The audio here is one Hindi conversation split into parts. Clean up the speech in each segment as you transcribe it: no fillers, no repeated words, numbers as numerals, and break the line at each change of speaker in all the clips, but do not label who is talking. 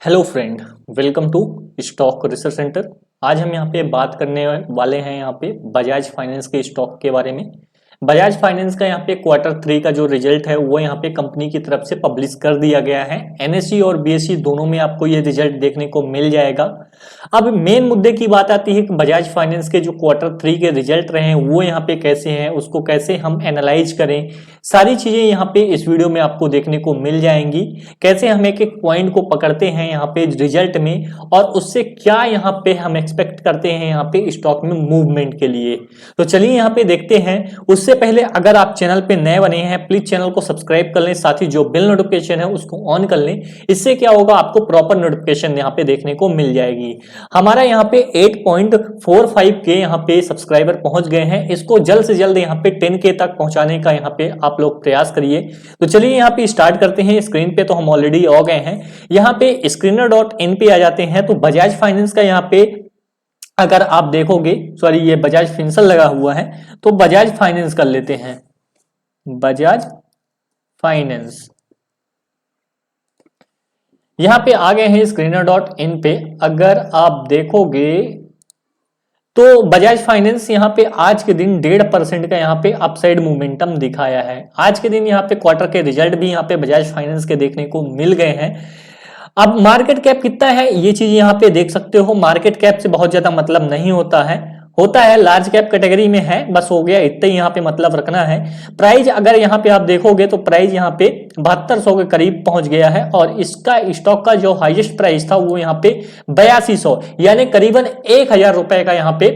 Hello friend, welcome to stock research centre. आज हम यहाँ पे बात करने वाले हैं यहाँ पे बजाज फाइनेंस के स्टॉक के बारे में। बजाज फाइनेंस का यहाँ पे Q3 का जो रिजल्ट है वो यहाँ पे कंपनी की तरफ से पब्लिश कर दिया गया है। NSE और BSE दोनों में आपको ये रिजल्ट देखने को मिल जाएगा। अब मेन मुद्दे की बात आती है कि बजाज फाइनेंस के जो Q3 के रिजल्ट रहे हैं वो यहाँ पे कैसे हैं, उसको कैसे हम एनालाइज करें, सारी चीजें यहाँ पे इस वीडियो में आपको देखने को मिल जाएंगी। कैसे हम एक एक पॉइंट को पकड़ते हैं यहाँ पे रिजल्ट में और उससे क्या यहाँ पे हम एक्सपेक्ट करते हैं यहाँ पे स्टॉक में मूवमेंट के लिए। तो चलिए यहाँ पे देखते हैं। उससे पहले अगर आप चैनल पे नए बने हैं प्लीज चैनल को सब्सक्राइब कर लें, साथ ही जो बेल नोटिफिकेशन है उसको ऑन कर लें। इससे क्या होगा, आपको प्रॉपर नोटिफिकेशन यहाँ पे देखने को मिल जाएगी। हमारा यहाँ पे 8.45 के यहाँ पे सब्सक्राइबर पहुंच गए हैं। इसको जल्द से जल्द यहाँ पे 10K तक पहुंचाने का यहाँ पे आप लोग प्रयास करिए। तो चलिए यहाँ पे स्टार्ट करते हैं। स्क्रीन पे तो हम ऑलरेडी आ गए हैं। यहाँ पे screener.in पे आ जाते हैं तो बजाज फाइनेंस का यहाँ पे अगर आप देखोगे, सॉरी ये बजाज फिंसल लगा हुआ है तो बजाज फाइनेंस कर लेते हैं। बजाज फाइनेंस यहां पे आ गए हैं screener.in पे। अगर आप देखोगे तो बजाज फाइनेंस यहाँ पे आज के दिन 1.5% का यहाँ पे अपसाइड मोमेंटम दिखाया है। आज के दिन यहाँ पे क्वार्टर के रिजल्ट भी यहाँ पे बजाज फाइनेंस के देखने को मिल गए हैं। अब मार्केट कैप कितना है ये चीज यहाँ पे देख सकते हो। मार्केट कैप से बहुत ज्यादा मतलब नहीं होता है लार्ज कैप कैटेगरी में है, बस हो गया इतना ही यहाँ पे मतलब रखना है। प्राइस अगर यहाँ पे आप देखोगे तो प्राइस यहाँ पे 7200 के करीब पहुंच गया है और इसका स्टॉक का जो हाईएस्ट प्राइस था वो यहाँ पे 8200 यानी करीबन 1000 रुपए का यहाँ पे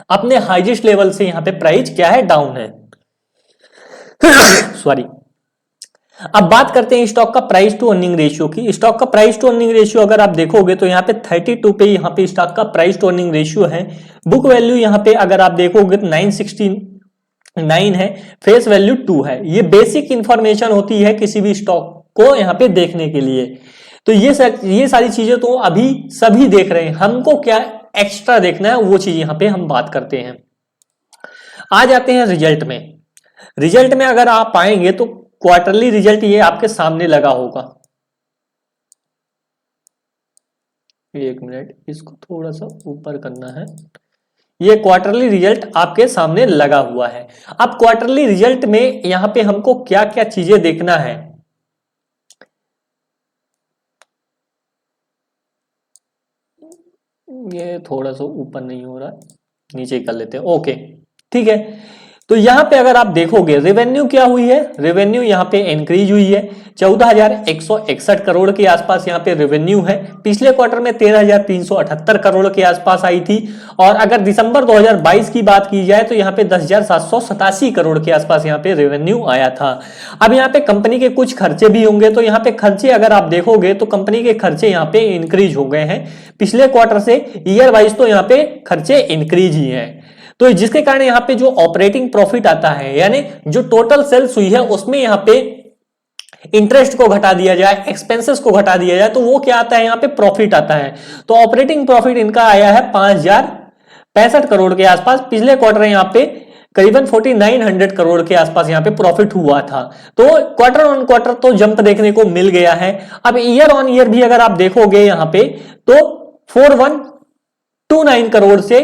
अपने हाईएस्ट लेवल से यहाँ पे प्राइस क्या है, डाउन है। सॉरी। अब बात करते हैं स्टॉक का प्राइस टू अर्निंग रेशियो की। स्टॉक का प्राइस टू अर्निंग रेशियो अगर आप देखोगे तो यहाँ पे 32 पे यहाँ पे स्टॉक का प्राइस टू अर्निंग रेशियो है। बुक वैल्यू यहाँ पे अगर आप देखोगे तो 969 है, फेस वैल्यू 2 है। ये बेसिक इंफॉर्मेशन होती है किसी भी स्टॉक को यहाँ पे देखने के लिए। तो ये सारी चीजें तो अभी सभी देख रहे हैं, हमको क्या एक्स्ट्रा देखना है वो चीज यहाँ पे हम बात करते हैं। आ जाते हैं रिजल्ट में। रिजल्ट में अगर आप आएंगे तो क्वार्टरली रिजल्ट ये आपके सामने लगा होगा। एक मिनट, इसको थोड़ा सा ऊपर करना है। ये क्वार्टरली रिजल्ट आपके सामने लगा हुआ है। अब क्वार्टरली रिजल्ट में यहां पे हमको क्या क्या चीजें देखना है, ये थोड़ा सा ऊपर नहीं हो रहा, नीचे कर लेते हैं। ओके ठीक है। तो यहां पे अगर आप देखोगे रेवेन्यू क्या हुई है, रेवेन्यू यहां पे इंक्रीज हुई है। 14,161 करोड़ के आसपास यहां पे रेवेन्यू है। पिछले क्वार्टर में 13,378 करोड़ के आसपास आई थी और अगर दिसंबर 2022 की बात की जाए तो यहां पे 10,787 करोड़ के आसपास यहां पे रेवेन्यू आया था। अब यहां पे कंपनी के कुछ खर्चे भी होंगे तो यहां पे खर्चे अगर आप देखोगे तो कंपनी के खर्चे यहां पे इंक्रीज हो गए हैं पिछले क्वार्टर से। ईयर वाइज तो यहां पे खर्चे इंक्रीज ही है, तो जिसके कारण यहाँ पे जो ऑपरेटिंग प्रॉफिट आता है यानी जो टोटल सेल्स हुई है उसमें यहाँ पे इंटरेस्ट को घटा दिया जाए, एक्सपेंसेस को घटा दिया जाए तो वो क्या आता है, यहाँ पे प्रॉफिट आता है। तो ऑपरेटिंग प्रॉफिट इनका आया है 5,065 करोड़ के आसपास। पिछले क्वार्टर यहाँ पे करीबन 4,900 करोड़ के आसपास यहाँ पे प्रॉफिट हुआ था। तो क्वार्टर ऑन क्वार्टर तो जंप देखने को मिल गया है। अब ईयर ऑन ईयर भी अगर आप देखोगे यहाँ पे तो 4,129 करोड़ से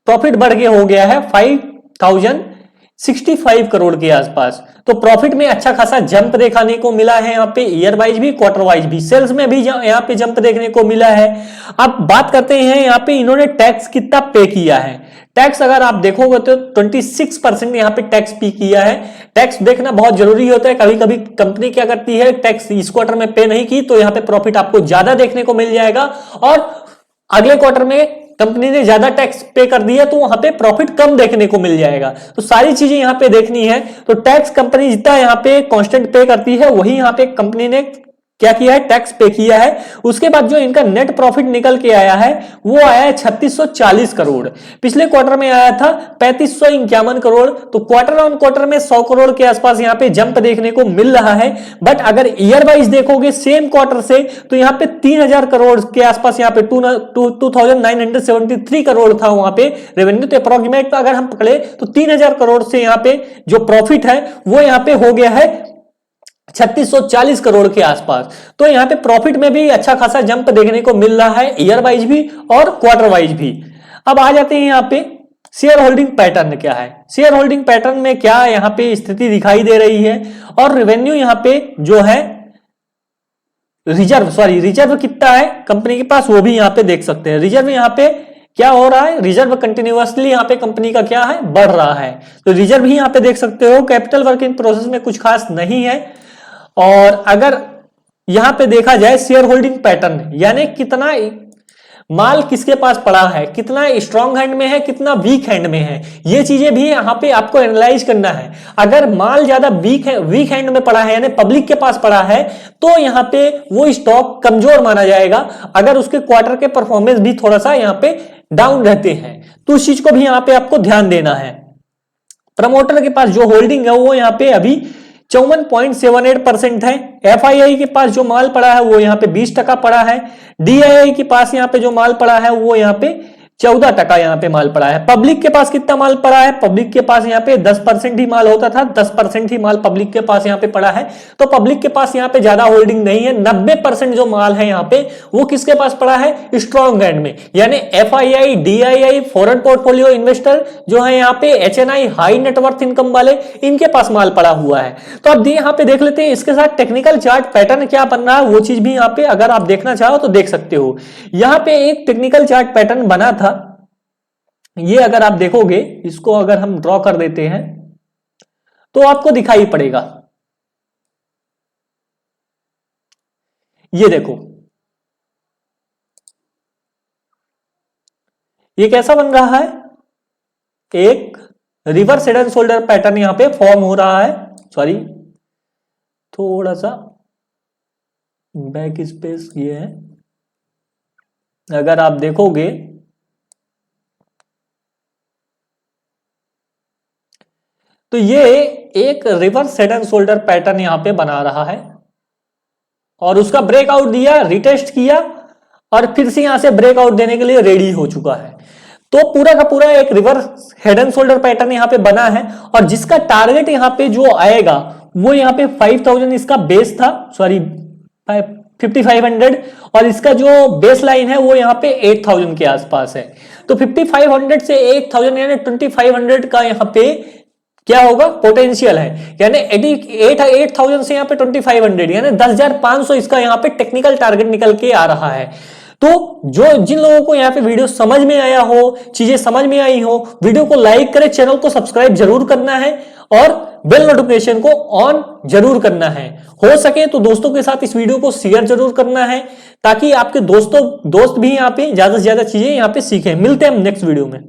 प्रॉफिट बढ़ के हो गया है 5,065 करोड़ के आसपास। तो प्रॉफिट में अच्छा खासा जंप देखने को मिला है यहाँ पे, ईयर वाइज भी क्वार्टर वाइज भी। सेल्स में भी यहाँ पे जंप देखने को मिला है। अब बात करते हैं यहाँ पे इन्होंने टैक्स कितना पे किया है। टैक्स अगर आप देखोगे तो 26% यहाँ पे टैक्स पे किया है। टैक्स देखना बहुत जरूरी होता है। कभी कभी कंपनी क्या करती है, टैक्स इस क्वार्टर में पे नहीं की तो यहाँ पे प्रॉफिट आपको ज्यादा देखने को मिल जाएगा और अगले क्वार्टर में कंपनी ने ज्यादा टैक्स पे कर दिया तो वहां पे प्रॉफिट कम देखने को मिल जाएगा। तो सारी चीजें यहां पे देखनी है। तो टैक्स कंपनी जितना यहां पे कांस्टेंट पे करती है वही यहां पे कंपनी ने क्या किया है, टैक्स पे किया है। उसके बाद जो इनका नेट प्रॉफिट निकल के आया है वो आया है 3640 करोड़। पिछले क्वार्टर में आया था 3551 करोड़। तो क्वार्टर ऑन क्वार्टर में 100 करोड़ के आसपास यहाँ पे जंप देखने को मिल रहा है। बट अगर ईयर वाइज देखोगे सेम क्वार्टर से तो यहाँ पे 3000 करोड़ के आसपास यहाँ पे 2973 करोड़ था वहां पे रेवेन्यू। तो अप्रोक्सीमेट अगर हम पकड़े तो 3000 करोड़ से यहाँ पे जो प्रॉफिट है वो यहाँ पे हो गया है 3640 करोड़ के आसपास। तो यहाँ पे प्रॉफिट में भी अच्छा खासा जंप देखने को मिल रहा है, ईयर वाइज भी और क्वार्टर वाइज भी। अब आ जाते हैं यहाँ पे शेयर होल्डिंग पैटर्न क्या है। शेयर होल्डिंग पैटर्न में क्या यहाँ पे स्थिति दिखाई दे रही है, और रेवेन्यू यहाँ पे जो है रिजर्व कितना है कंपनी के पास, वो भी यहाँ पे देख सकते हैं। रिजर्व यहाँ पे क्या हो रहा है, रिजर्व कंटिन्यूअसली यहाँ पे कंपनी का क्या है, बढ़ रहा है। तो रिजर्व भी यहाँ पे देख सकते हो। कैपिटल वर्क इन प्रोसेस में कुछ खास नहीं है। और अगर यहां पे देखा जाए शेयर होल्डिंग पैटर्न, यानी कितना माल किसके पास पड़ा है, कितना स्ट्रॉन्ग हैंड में है, कितना वीक हैंड में है, ये चीजें भी यहां पे आपको एनालाइज करना है। अगर माल ज्यादा वीक हैंड में पड़ा है, यानी पब्लिक के पास पड़ा है, तो यहां पे वो स्टॉक कमजोर माना जाएगा। अगर उसके क्वार्टर के परफॉर्मेंस भी थोड़ा सा यहां पे डाउन रहते हैं, तो उस चीज को भी यहां पे आपको ध्यान देना है। प्रमोटर के पास जो होल्डिंग है वो यहां पे अभी 54.78% है। एफआईआई के पास जो माल पड़ा है वो यहाँ पे 20% पड़ा है। डीआईआई के पास यहाँ पे जो माल पड़ा है वो यहाँ पे 14% यहाँ पे माल पड़ा है। पब्लिक के पास कितना माल पड़ा है, पब्लिक के पास यहाँ पे 10% ही माल होता था, 10% ही माल पब्लिक के पास यहाँ पे पड़ा है। तो पब्लिक के पास यहाँ पे ज्यादा होल्डिंग नहीं है। 90% जो माल है यहाँ पे वो किसके पास पड़ा है, स्ट्रॉन्ग हैंड में, यानी FII, DII, foreign portfolio investor जो है यहाँ पे, एचएनआई, हाई नेटवर्थ इनकम वाले, इनके पास माल पड़ा हुआ है। तो अब यहाँ पे देख लेते हैं इसके साथ टेक्निकल चार्ट पैटर्न क्या बन रहा है, वो चीज भी यहाँ पे अगर आप देखना चाहो तो देख सकते हो। यहाँ पे एक टेक्निकल चार्ट पैटर्न बना था, ये अगर आप देखोगे, इसको अगर हम ड्रॉ कर देते हैं तो आपको दिखाई पड़ेगा। ये देखो, ये कैसा बन रहा है, एक reverse head and shoulder pattern यहां पे फॉर्म हो रहा है। सॉरी, थोड़ा सा बैक स्पेस ये है, अगर आप देखोगे तो ये एक reverse head and shoulder pattern यहां पे बना रहा है, और उसका ब्रेकआउट दिया, रिटेस्ट किया, और फिर से यहां से ब्रेकआउट देने के लिए रेडी हो चुका है। तो पूरा का पूरा एक reverse head and shoulder pattern यहां पे बना है, और जिसका टारगेट यहां पे जो आएगा वो यहां पे 5000 इसका बेस था, सॉरी 5500, और इसका जो बेस लाइन है वो यहाँ पे 8000 के आसपास है। तो 5500 से 8000 यानी 2500 का यहाँ पे क्या होगा, पोटेंशियल है, यानी 8000 से यहाँ पे 2500 यानी 10500 इसका यहाँ पे टेक्निकल टारगेट निकल के आ रहा है। तो जो जिन लोगों को यहाँ पे वीडियो समझ में आया हो, चीजें समझ में आई हो, वीडियो को लाइक करें, चैनल को सब्सक्राइब जरूर करना है, और बेल नोटिफिकेशन को ऑन जरूर करना है। हो सके तो दोस्तों के साथ इस वीडियो को शेयर जरूर करना है, ताकि आपके दोस्त भी यहाँ पे ज्यादा से ज्यादा चीजें यहाँ पे सीखें। मिलते हैं हम नेक्स्ट वीडियो में।